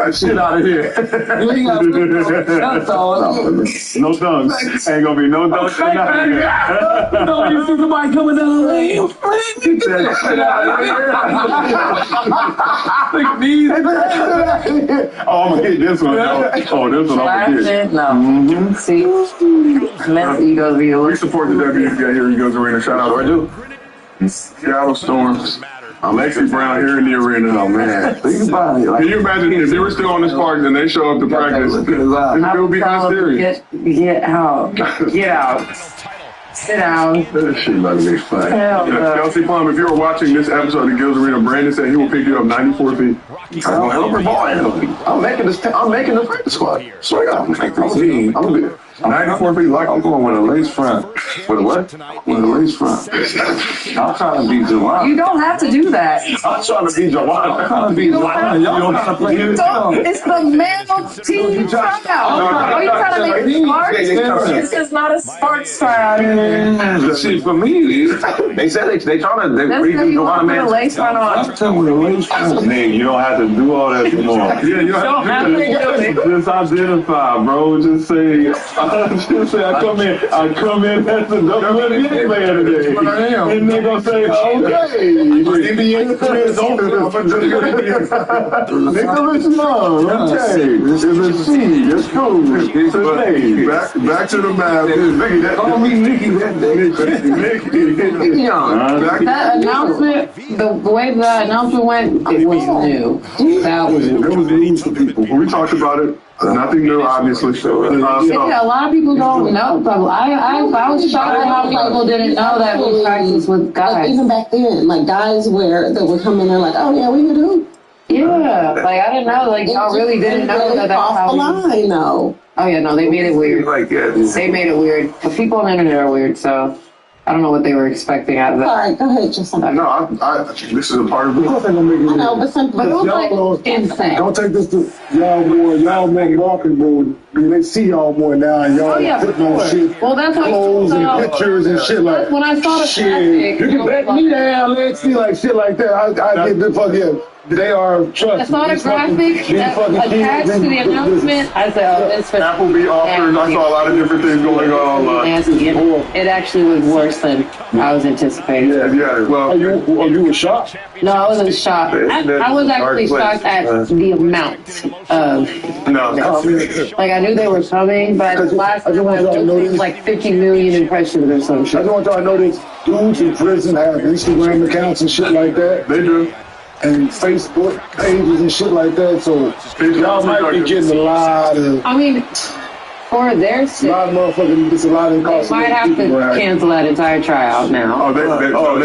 that shit out of here. No dunks. Ain't gonna be no dunks. No, you see somebody coming down the lane. Get that shit out of here. Oh, I'm gonna hit this one. Oh, this one I'm gonna get. No. See, men's egos be We support the WNBA here. He goes arena. Shout out. I do. Seattle Storms. Alexis Brown here in the arena. Oh man, think about it. Can you imagine if they were still on this park and they show up to practice? It would be mysterious. Get out. Get out. Sit down. That shit about to be fun. Kelsey Plum, if you were watching this episode of Gills Arena, Brandon said he will pick you up 94 feet. I'm making the practice squad. Straight up. I'm 94 feet like I'm going with a lace front. With a what? With a lace front. I'm trying to beat Jawan. You don't have to do that. I'm trying to beat Jawan. I'm trying to beat Jawan. Y'all don't have to play this. It's the male team tryout. Are you trying to make it smart? This is not a sports tryout. See, for me, they said they trying to redo Jawan, man. Lace front on. I'm telling you, lace front. Man, you don't have to do all that anymore. Yeah, you don't have to do it. Just identify, bro. Just say, I come in as the WNBA player today. And they're going to say, okay. NBA is open. Nicholas Young, okay. It's a C. It's cool. It's a day. Back to the math. Call me Nicky that day. Nicky Young. That announcement, the way that announcement went, it was new. That was new. It was news for people. We talked about it. Nothing new, obviously. Yeah, a lot of people don't know. I was shocked at how people didn't know that we practice with guys. Like, even back then, like guys that would come in there like, oh yeah, we could do. Yeah, like I didn't know. Like y'all really didn't know that that's how. I know. Oh yeah, no, they made it weird. Like they made it weird. The people on the internet are weird, so. I don't know what they were expecting out of that. All right, go ahead, Justin. No, this is a part of it. I know, but it was like insane. Don't take this to y'all more marketing more. They see y'all more now, and y'all putting on shit, well, that's clothes and pictures and shit like. When I saw the shit, you can bet me down, let's see like shit like that. I get the fuck They are trust. I saw the graphic that attached to the announcement. I said, "Oh, this for Applebee offers." I saw a lot of different things going on online. It actually was worse than I was anticipating. Yeah. Well, you were shocked? No, I wasn't shocked. I was actually shocked at the amount of. No. Like I knew they were coming, but last time it was like 50 million impressions or some shit. I just want y'all to know this. Dudes in prison have Instagram accounts and shit like that. They do. And Facebook pages and shit like that, so y'all might be getting a lot of. I mean, for their sake, a lot of motherfucking. It's a lot of cost. They might have to cancel that entire tryout now. They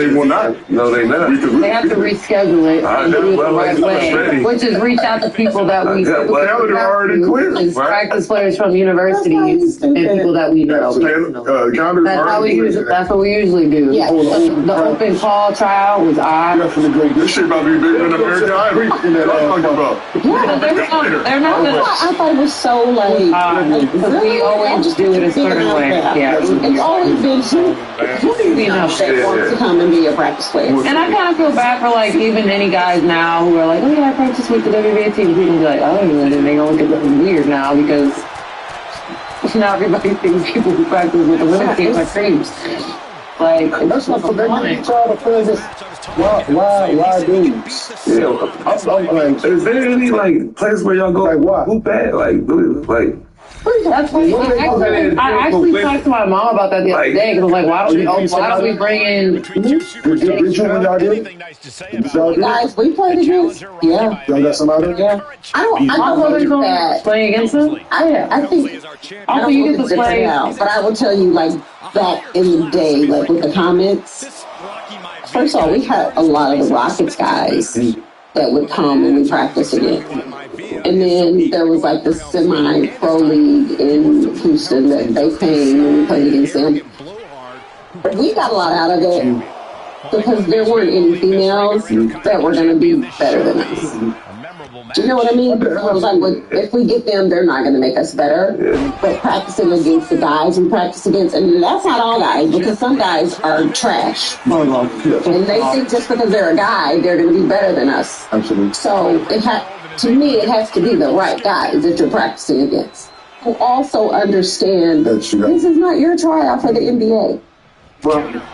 will not. No, they not. They have to reschedule it and do it the right way, which is reach out to people that we already clear. Practice players from universities and people that we know. That's what we usually do. Yeah. The open call trial was odd. This shit about to be bigger than American Idol. They're not. I thought it was so like. We always do it a certain way. Yeah. It's always been who do you know that wants to come and be a practice player. And I kind of feel bad for like even any guys now who are like, oh yeah, I practice with the WNBA team. People be like, oh, and then they gonna look at them weird now because now everybody thinks people who practice with the women's teams are creeps. Like that's not for them. Why dudes? Yeah, I'm like, is there any like place where y'all go? Like what? Who bad? Like. That's funny. I actually talked to my mom about that the other day because I was like, why don't we bring in? Guys, we played against. Yeah. Y'all got somebody? Yeah. I don't think that playing against them. I think. I don't know if it's different now, but I will tell you, like back in the day, like with the comments. First of all, we had a lot of the Rockets guys that would come and we practice again. And then there was like the semi-pro league in Houston that they came and we played against them. But we got a lot out of it because there weren't any females that were going to be better than us. Do you know what I mean? It was like, if we get them, they're not going to make us better. But practicing against the guys we practice against, and that's not all guys, because some guys are trash. And they think just because they're a guy, they're going to be better than us. Absolutely. So to me, it has to be the right guys that you're practicing against, who also understand this is not your tryout for the NBA. Well,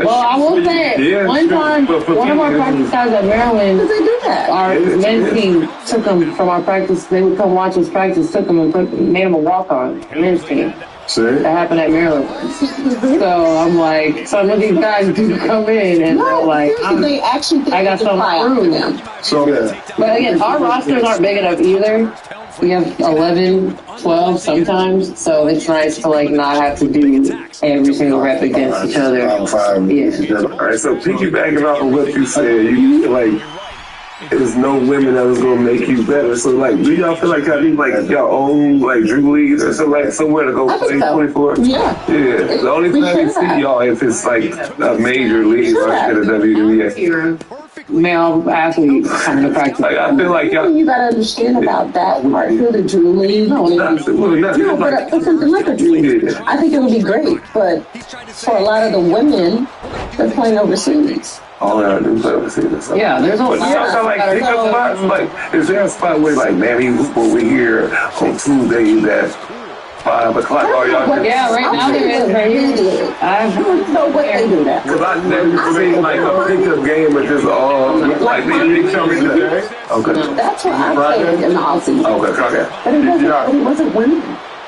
I will say, one time, one of our practice guys at Maryland, Because they do that. our men's team took him from our practice. They would come watch us practice, took him and made him a walk-on, the men's team. See? That happened at Maryland. So I'm like, some of these guys do come in and they're like, they actually think I got something to prove. them. So, But again, our rosters aren't big enough either. We have 11, 12 sometimes, so it's nice to like not have to do every single rep against each other. All right, so piggybacking off of what you said, you feel like there's no women that was gonna make you better. So like, do y'all feel like y'all need like your own like dream leagues or something, like somewhere to go play 24? Yeah. The only time we see y'all if it's like a major league or the WNBA. Male athletes coming to practice. Like, I feel like y'all. You gotta understand about that part. The Drew League. No, but something like a Drew League. I think it would be great, but for a lot of the women, they're playing overseas. All I do play overseas. Yeah, there's a lot. Y'all like pickup spots. Like, is there a spot where like, man, we hoop over here on Tuesdays at 5 o'clock? All y'all. Yeah, right now there is right here. I don't know what they do that. Because I never seen like a pickup game with just all like they tell me today. Okay. That's what I played in the offseason. Okay. But it wasn't women.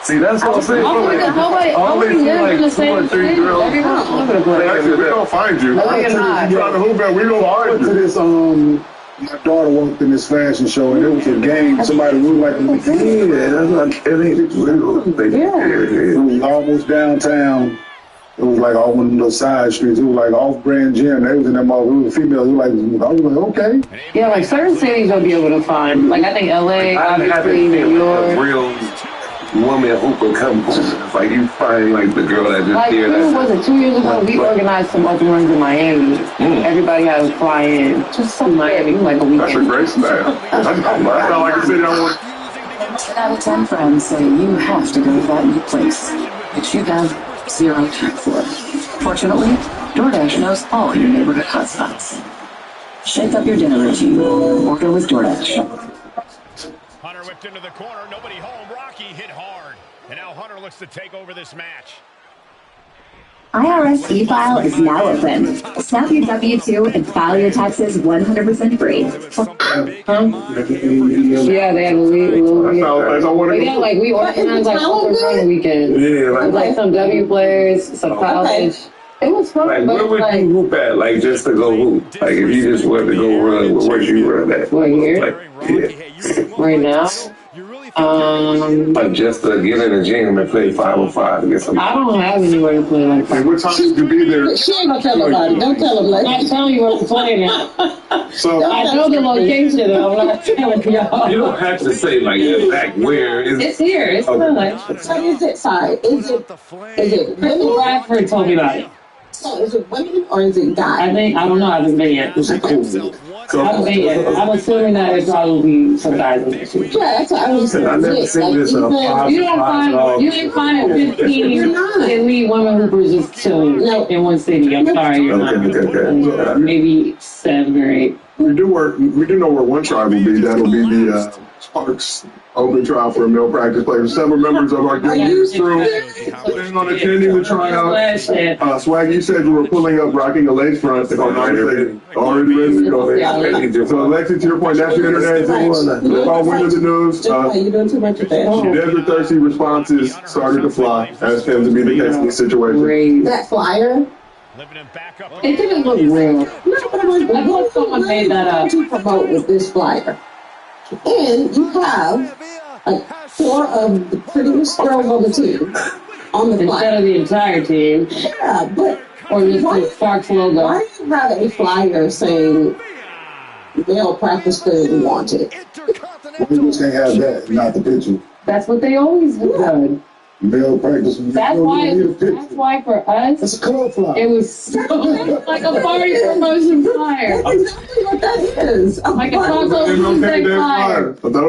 See, that's what I'm saying. Nobody lives in the same city. Everyone's all over the place. actually, we're going to find you. No, you're not. You're trying to hoop at, we're going to I went find to you. this, my daughter worked in this fashion show, and it was a game. Somebody looked like it was it was almost downtown. It was like all one of those side streets. It was like off-brand gym. They was in them all. It was females. It was like, I was like, okay. Yeah, like certain cities you'll be able to find. Like I think LA, obviously, New York. Real woman hooper come like you find like the girl that just Like, there. who was it? 2 years ago, we organized some open runs in Miami. Everybody had to fly in. Just some Miami, like a weekend. That's a great style. That's not like a city I want. 10 out of 10 friends say you have to go to that new place, which you have zero time for. Fortunately, DoorDash knows all your neighborhood hotspots. Shake up your dinner routine. Order with DoorDash. Hunter whipped into the corner. Nobody home. Rocky hit hard. And now Hunter looks to take over this match. IRS e-file is now open. Snap your W-2 and file your taxes 100% free. Yeah, they have a little That's all I want to yeah, like we organized like open run weekend. Yeah, Like some W players, some college. It was fun, like but where would like you hoop at? Like just to go hoop? Like if you just wanted to go run, where you run at? Right here? Like, yeah. Right now. Like just to get in the gym and play 505 to get some. I don't have anywhere to play like Hey, that. what time did you be there? She ain't gonna tell nobody. Don't tell them. I'm not telling you where to play now. So, I know the location, and I'm not telling y'all. You don't have to say like back where. It's here. It's in LA. So is it, sorry, is it Crystal women? Bradford told me about it. So is it women or is it guys? I don't know. I haven't been yet. I haven't been yet. I'm assuming that it probably be some guys in there too. Yeah, that's what I was saying. I never seen this in a pop. You didn't find 15 elite women hoopers just chilling in one city. I'm sorry, you're not. Maybe 7 or 8. we do know where one tribe will be. That'll be the Sparks Open trial for a male practice player. Several members of our guild used through planning on attending the tryout. Swag, you said you were pulling up, rocking a lace front. Already ready to go. So, Alexi, to your point, that's the internet. All wind of the news. You're doing too much of that. Desert thirsty responses started to fly, as tends to be the case in this situation. That flyer. It didn't look real. No, but I'm like, I thought someone made that up. To promote with this flyer. And you have like 4 of the prettiest girls on the team on the flyer. Instead of the entire team. Yeah, but or just the Sparks logo. Why do you have a flyer saying male practice player wanted? We just can't have that, not the picture. That's what they always have done. Male practice. That's why for us, it's a club flyer. It was like a party promotion flyer. Exactly what that is. Like a Taco Tuesday flyer. What the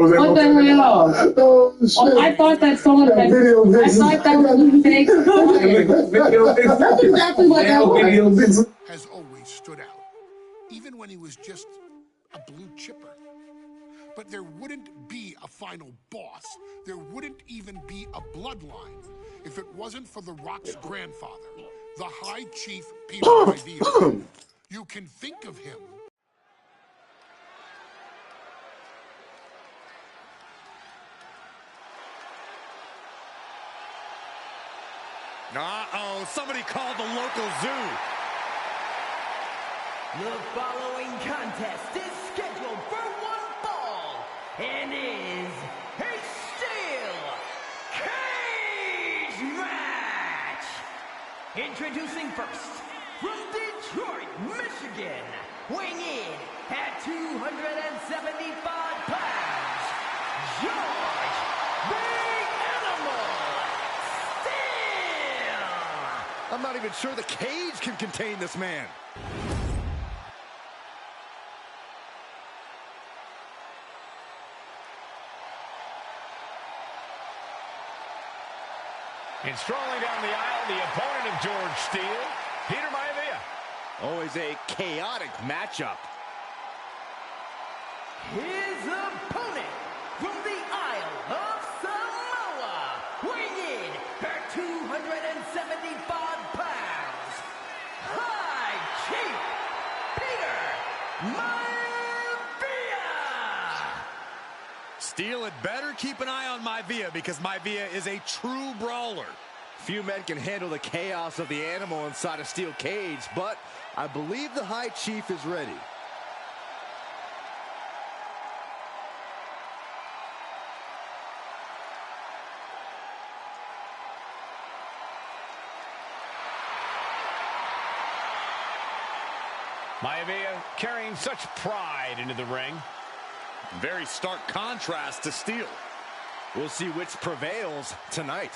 hell? I thought that someone had. I thought that was a fake flyer. That's exactly what that was. Has always stood out, even when he was just a blue chipper. but there wouldn't be a final boss. There wouldn't even be a bloodline if it wasn't for The Rock's grandfather, the High Chief Peter Maivia. You can think of him. Uh-oh, somebody called the local zoo. The following contest is scheduled for one fall and is a steel cage match. Introducing first, from Detroit, Michigan, weighing in at 275 pounds, George the Animal Steel. I'm not even sure the cage can contain this man. And strolling down the aisle, the opponent of George Steele, Peter Maivia. Always a chaotic matchup. His opponent from the Isle of Samoa, weighing in at 275 pounds, High Chief Peter Maivia. Steele had better keep an eye on Maivia because Maivia is a true brawler. Few men can handle the chaos of the animal inside a steel cage, but I believe the High Chief is ready. Maivia carrying such pride into the ring. Very stark contrast to Steele. We'll see which prevails tonight.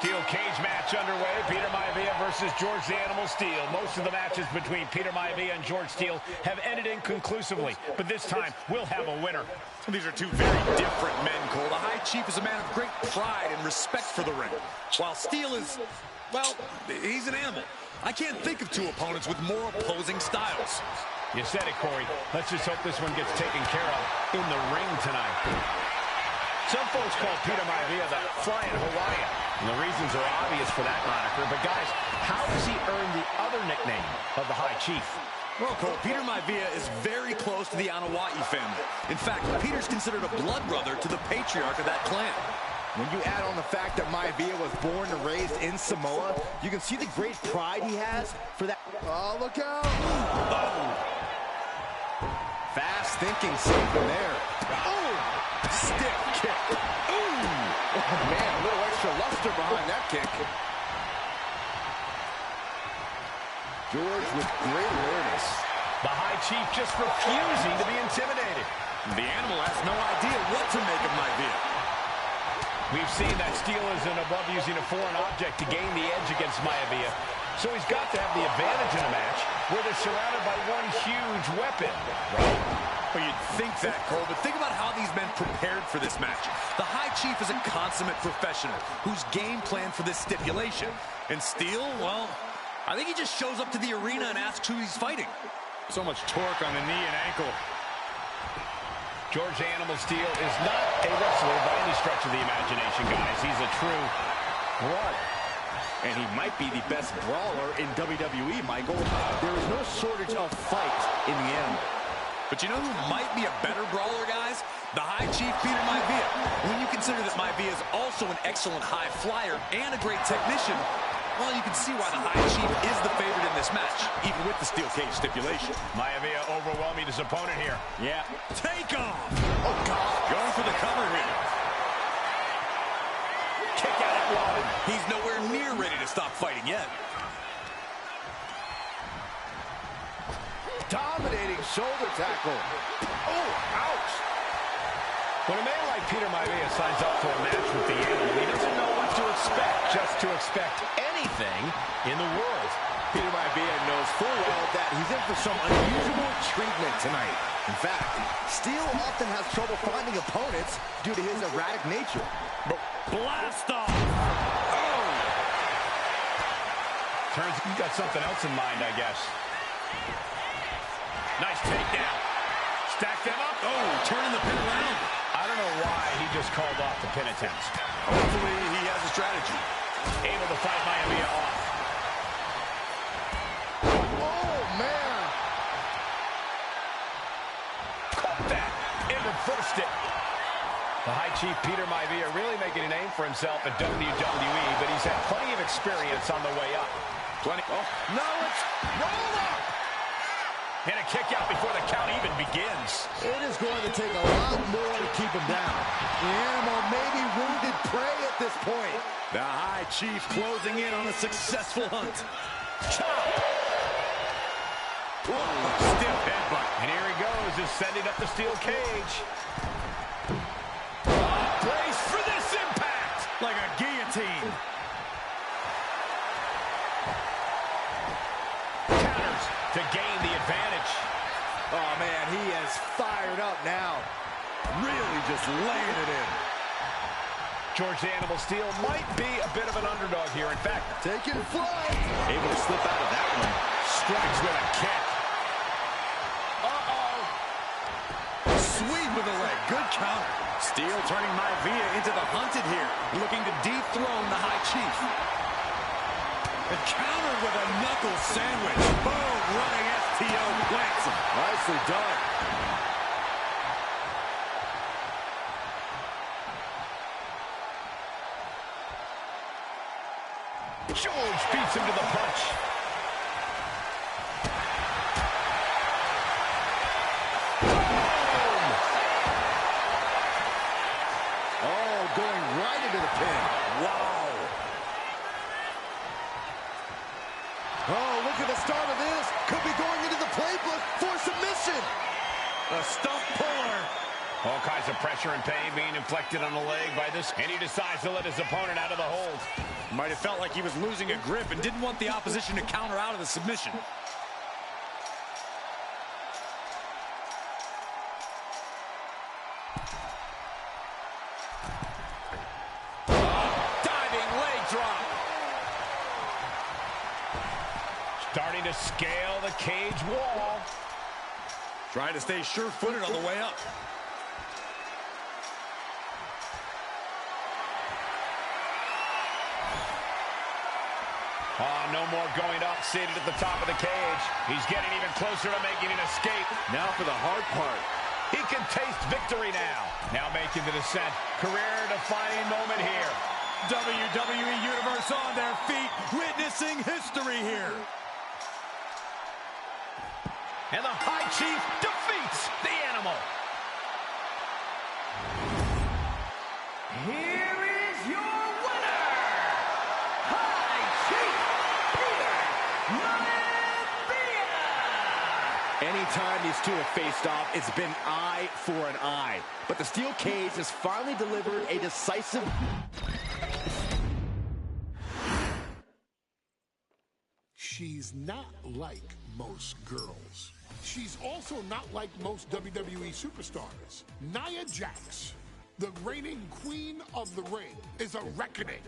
Steel cage match underway. Peter Maivia versus George the Animal Steele. Most of the matches between Peter Maivia and George Steele have ended inconclusively, but this time we'll have a winner. These are two very different men, Cole. The High Chief is a man of great pride and respect for the ring, while Steele is, well, he's an animal. I can't think of two opponents with more opposing styles. You said it, Corey. Let's just hope this one gets taken care of in the ring tonight. Some folks call Peter Maivia the Flying Hawaiian, and the reasons are obvious for that moniker. But guys, how does he earn the other nickname of the High Chief? Well, Cole, Peter Maivia is very close to the Anawa'i family. In fact, Peter's considered a blood brother to the patriarch of that clan. When you add on the fact that Maivia was born and raised in Samoa, you can see the great pride he has for that. Oh, look out! Oh. Fast thinking save from there. Oh! Stiff kick. Ooh! Oh, man, a little extra luster behind that kick. George with great awareness. The High Chief just refusing to be intimidated. The animal has no idea what to make of Maivia. We've seen that Steele isn't above using a foreign object to gain the edge against Maivia. So he's got to have the advantage in a match where they're surrounded by one huge weapon, right? Well, you'd think that, Cole, but think about how these men prepared for this match. The High Chief is a consummate professional who's game planned for this stipulation. And Steele, well, I think he just shows up to the arena and asks who he's fighting. So much torque on the knee and ankle. George the Animal Steele is not a wrestler by any stretch of the imagination, guys. He's a true brawler. And he might be the best brawler in WWE, Michael. There is no shortage of fight in the animal. But you know who might be a better brawler, guys? The High Chief Peter Maivia. When you consider that Maivia is also an excellent high flyer and a great technician, well, you can see why the High Chief is the favorite in this match, even with the steel cage stipulation. Maivia overwhelming his opponent here. Yeah. Take off! Oh, God. Going for the cover here. Kick out at one. He's nowhere near ready to stop fighting yet. Dominating shoulder tackle. Oh, ouch. When a man like Peter Maivia signs up for a match with the animal, he doesn't know what to expect, just to expect anything in the world. Peter Maivia knows full well that he's in for some unusual treatment tonight. In fact, Steele often has trouble finding opponents due to his erratic nature. Blast off! Oh! Turns, he's got something else in mind, I guess. Nice takedown. Stack them up. Oh, turning the pin around. I don't know why he just called off the pin attempt. Hopefully he has a strategy. Able to fight Miami off. Oh, man. Caught that and reversed it. The High Chief Peter Maivia really making a name for himself at WWE, but he's had plenty of experience on the way up. Plenty. Oh, no, it's roll up. And a kick out before the count even begins. It is going to take a lot more to keep him down. The animal may be wounded prey at this point. The High Chief closing in on a successful hunt. Chop! Stiff headbutt. And here he goes, ascending up the steel cage. Brace for this impact. Like a guillotine. Counters to gain the advantage. Oh, man, he has fired up now. Really just laying it in. George the Animal Steel might be a bit of an underdog here. In fact, taking flight. Able to slip out of that one. Strikes with a kick. Uh-oh. Sweep with the leg. Good counter. Steel turning Maivia into the hunted here. Looking to dethrone the High Chief. And countered with a knuckle sandwich. Boom, running STO plants him. Nicely done. George beats him to the punch. Boom! Oh, going right into the pin. Wow. Oh, look at the start of this. Could be going into the playbook for submission. A stump puller. All kinds of pressure and pain being inflicted on the leg by this, and he decides to let his opponent out of the hold. Might have felt like he was losing a grip and didn't want the opposition to counter out of the submission. Diving leg drop. Starting to scale the cage wall. Trying to stay sure-footed on the way up. Oh, no more going up, seated at the top of the cage. He's getting even closer to making an escape. Now for the hard part. He can taste victory now. Now making the descent. Career-defining moment here. WWE Universe on their feet, witnessing history here. And the High Chief defeats the Animal. Here is your winner, High Chief Peter Maivia. Anytime these two have faced off, it's been eye for an eye. But the steel cage has finally delivered a decisive... She's not like most girls. She's also not like most WWE superstars. Nia Jax, the reigning queen of the ring, is a reckoning,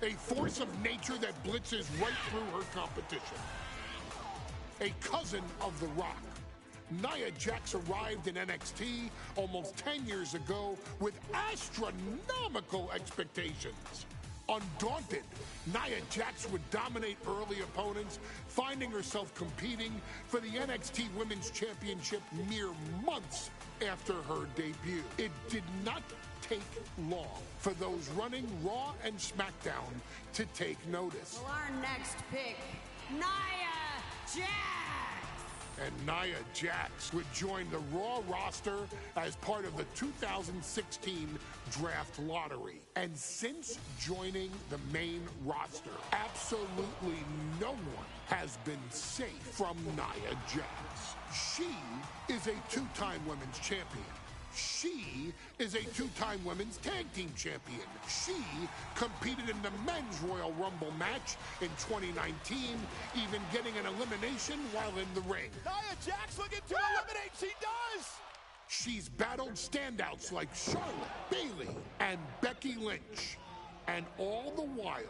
a force of nature that blitzes right through her competition. A cousin of The Rock, Nia Jax arrived in NXT almost 10 years ago with astronomical expectations. Undaunted, Nia Jax would dominate early opponents, finding herself competing for the NXT Women's Championship mere months after her debut. It did not take long for those running Raw and SmackDown to take notice. Well, our next pick, Nia Jax. And Nia Jax would join the Raw roster as part of the 2016 Draft Lottery. And since joining the main roster, absolutely no one has been safe from Nia Jax. She is a two-time women's champion. She is a two-time women's tag team champion. She competed in the men's Royal Rumble match in 2019, even getting an elimination while in the ring. Nia Jax looking to eliminate, she does! She's battled standouts like Charlotte, Bayley, and Becky Lynch. And all the while,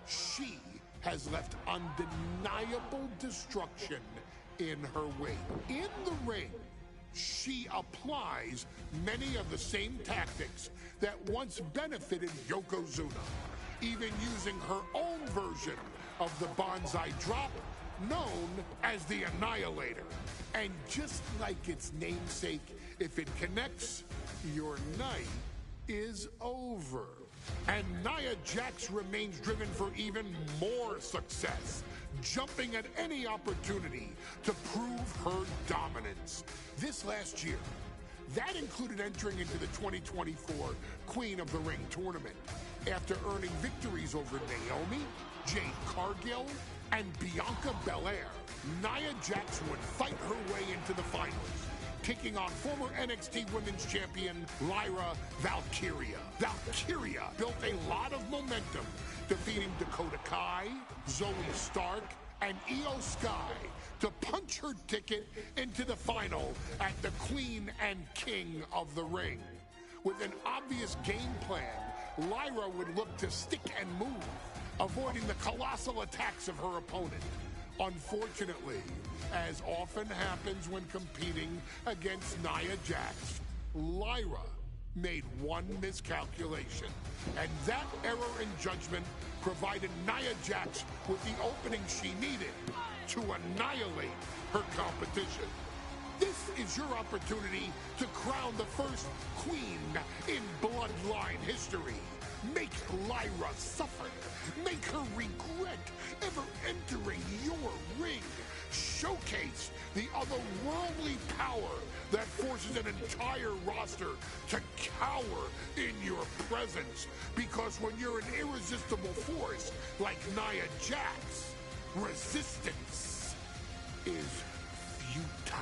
she has left undeniable destruction in her wake. In the ring, she applies many of the same tactics that once benefited Yokozuna, even using her own version of the bonsai drop, known as the Annihilator. And just like its namesake, if it connects, your night is over. And Nia Jax remains driven for even more success, jumping at any opportunity to prove her dominance. This last year, that included entering into the 2024 Queen of the Ring tournament after earning victories over Naomi, Jade Cargill, and Bianca Belair. Nia Jax would fight her way into the finals, taking on former NXT Women's Champion Lyra Valkyria. Valkyria built a lot of momentum, defeating Dakota Kai, Zoe Stark, and Io Sky to punch her ticket into the final at the Queen and King of the Ring. With an obvious game plan, Lyra would look to stick and move, avoiding the colossal attacks of her opponent. Unfortunately, as often happens when competing against Nia Jax, Lyra made one miscalculation, and that error in judgment provided Nia Jax with the opening she needed to annihilate her competition. This is your opportunity to crown the first queen in Bloodline history. Make Lyra suffer. Make her regret ever entering your ring. Showcase the otherworldly power that forces an entire roster to cower in your presence. Because when you're an irresistible force like Nia Jax, resistance is futile.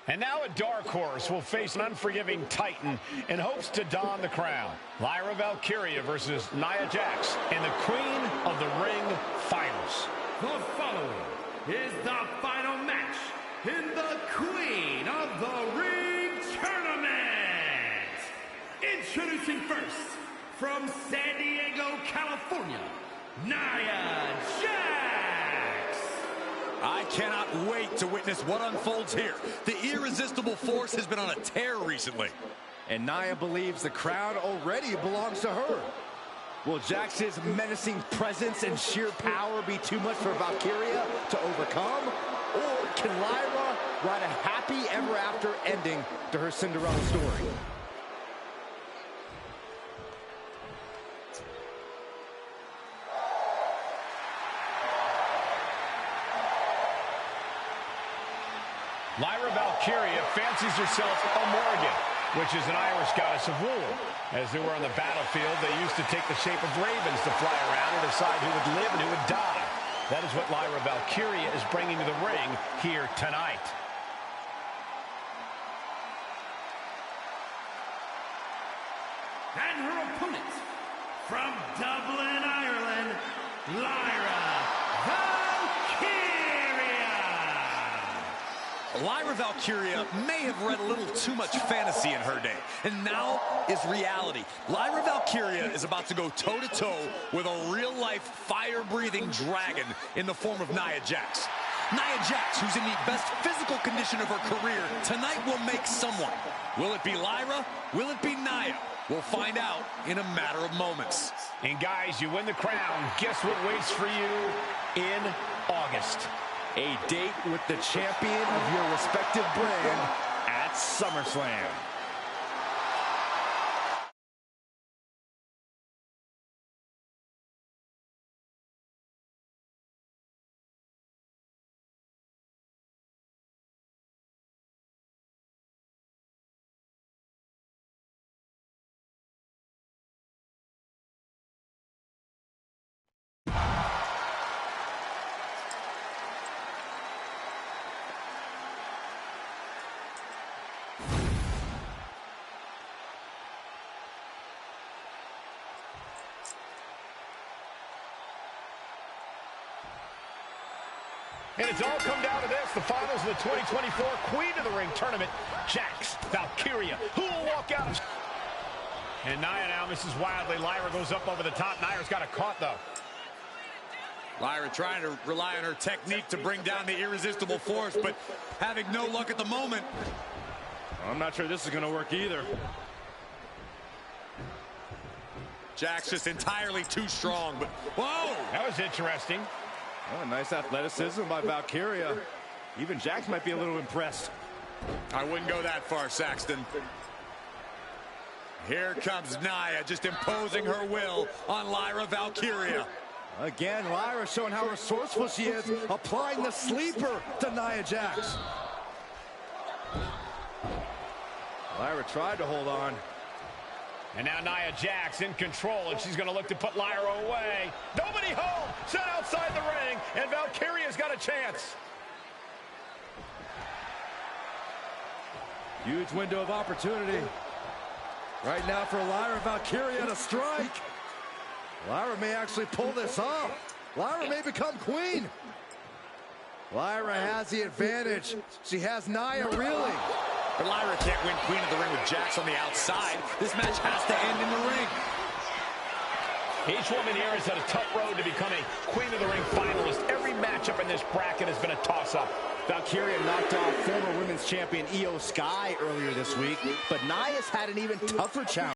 And now a dark horse will face an unforgiving titan in hopes to don the crown. Lyra Valkyria versus Nia Jax in the Queen of the Ring Finals. The following is the final match in the Queen of the Ring Tournament. Introducing first, from San Diego, California, Nia Jax. I cannot wait to witness what unfolds here. The irresistible force has been on a tear recently. And Nia believes the crown already belongs to her. Will Jax's menacing presence and sheer power be too much for Valkyria to overcome? Or can Lyra write a happy ever after ending to her Cinderella story? Lyra Valkyria fancies herself a Morrigan, which is an Irish goddess of war. As they were on the battlefield, they used to take the shape of ravens to fly around and decide who would live and who would die. That is what Lyra Valkyria is bringing to the ring here tonight. And her opponent, from Dublin, Ireland, Lyra Lyra Valkyria may have read a little too much fantasy in her day, and now is reality. Lyra Valkyria is about to go toe-to-toe with a real-life, fire-breathing dragon in the form of Nia Jax. Nia Jax, who's in the best physical condition of her career, tonight will make someone. Will it be Lyra? Will it be Nia? We'll find out in a matter of moments. And guys, you win the crown. Guess what waits for you in August? A date with the champion of your respective brand at SummerSlam. And it's all come down to this, the finals of the 2024 Queen of the Ring tournament, Jax, Valkyria, who will walk out. And Nia now misses wildly. Lyra goes up over the top. Nia's got it caught, though. Lyra trying to rely on her technique to bring down the irresistible force, but having no luck at the moment. I'm not sure this is going to work either. Jax just entirely too strong, but whoa! That was interesting. Oh, nice athleticism by Valkyria. Even Jax might be a little impressed. I wouldn't go that far, Saxton. Here comes Nia, just imposing her will on Lyra Valkyria. Again, Lyra showing how resourceful she is, applying the sleeper to Nia Jax. Lyra tried to hold on. And now Nia Jax in control, and she's going to look to put Lyra away. Nobody home, set outside the ring, and Valkyria's got a chance. Huge window of opportunity. Right now for Lyra Valkyria to strike. Lyra may actually pull this off. Lyra may become queen. Lyra has the advantage. She has Nia reeling. But Lyra can't win Queen of the Ring with Jax on the outside. This match has to end in the ring. Each woman here has had a tough road to become a Queen of the Ring finalist. Every matchup in this bracket has been a toss-up. Valkyria knocked off former women's champion Io Sky earlier this week, but Nia's had an even tougher challenge.